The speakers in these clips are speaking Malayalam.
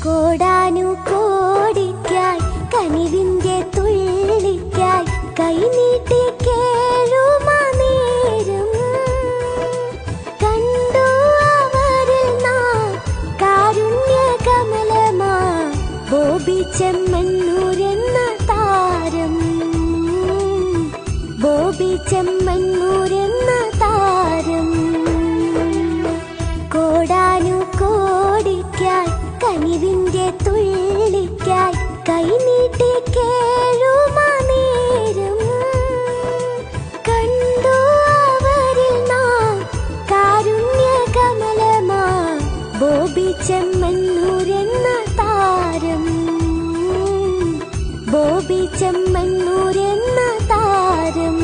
കോടാനു കോടിക്കായി കനിവിന്റെ തുള്ളിക്കായി കൈനീട്ടി കേഴുമാ നേരം കണ്ടു അവരിൽ നാം കാരുണ്യ കമലമാ ബോബി ചെമ്മണ്ണൂരെന്ന താരം, ബോബി ചെമ്മണ്ണൂരെന്ന താരം. കോടാനു കോടിക്കായി കനിവിന്റെ തുള്ളിക്കായി കൈനീട്ടി കേഴുമാ നേരം കണ്ടു അവരിൽ നാം കാരുണ്യ കമലമാ ബോബി ചെമ്മണ്ണൂരെന്ന താരം, ബോബി ചെമ്മണ്ണൂരെന്ന താരം.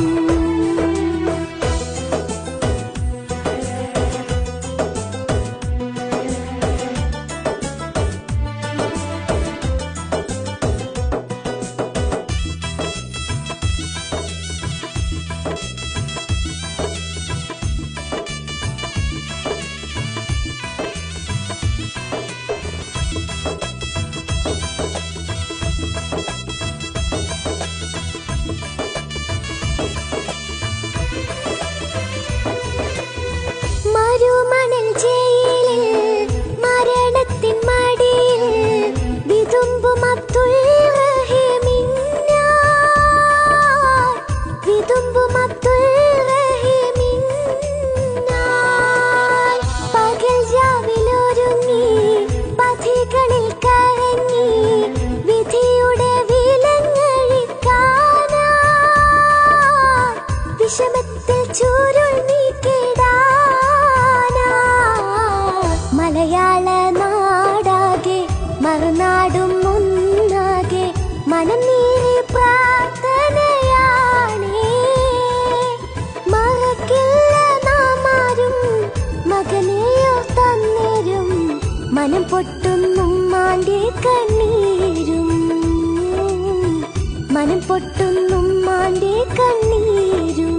മരുമണൽ ജയിലിൽ മരണത്തിൻ മടിയിൽ വിതുമ്പും അബ്ദുൽ റഹീമിനായി, വിതുമ്പും അബ്ദുൽ റഹീമിനായി. പകൽ രാവിലൊരുങ്ങി പഥികളിൽ കറങ്ങി വിധിയുടെ വിലങ്ങഴിക്കാനായി വിഷമത്തിൽ ചൂരുൾ നീക്കിടാ മലയാള നാടാകെ മറുനാടും ഒന്നാകെ മനം നീറി പ്രാർത്ഥനയാണേ. മറക്കില്ല നാം ആരും മകനെയോ തന്നേരും മനം പൊട്ടുന്നും മാന്റെ കണ്ണീരും, മനം പൊട്ടുന്നും മാന്റെ കണ്ണീരും.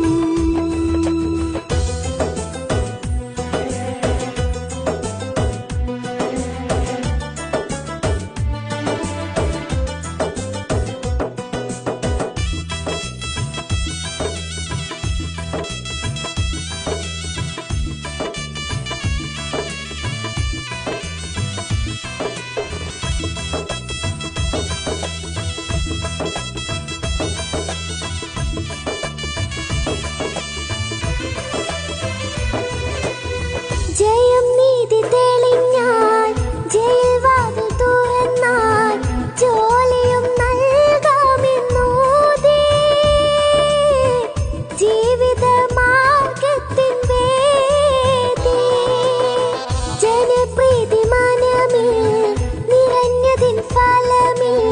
ജയം നീതി തെളിഞ്ഞാൽ ജയിൽ വാതിൽ തുറന്നാൽ ജോലിയും നൽകാമെന്നൂതി ജീവിത മാർഗത്തിൻ വേദി ജനപ്രീതി മനമിൽ നിറഞ്ഞതിൻ ഫലമിൽ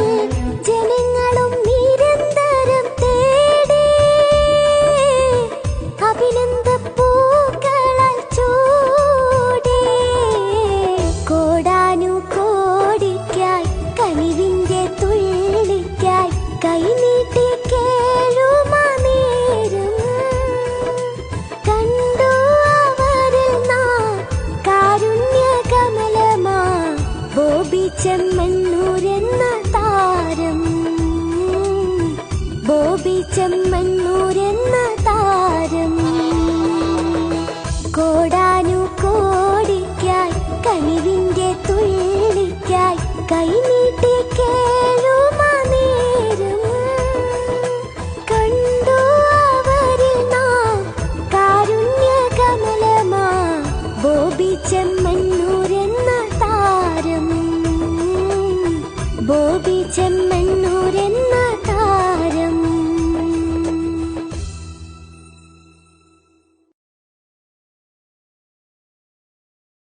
ജനങ്ങളും നിരന്തരം തേടി അഭിനന്ദ പൂക്കളാൽ ചൂടി. കോടാനു കോടിക്കായി കനിവിന്റെ തുള്ളിക്കായി കൈനീട്ടി കേഴുമാ നേരം കണ്ടു അവരിൽ നാം കാരുണ്യ കമലമാ ബോബി ചെമ്മണ്ണൂരെന്ന താരം, ബോബി ചെമ്മണ്ണൂരെന്ന താരം. കോടാനു കോടിക്കായി കനിവിന്റെ തുള്ളിക്കായി കൈ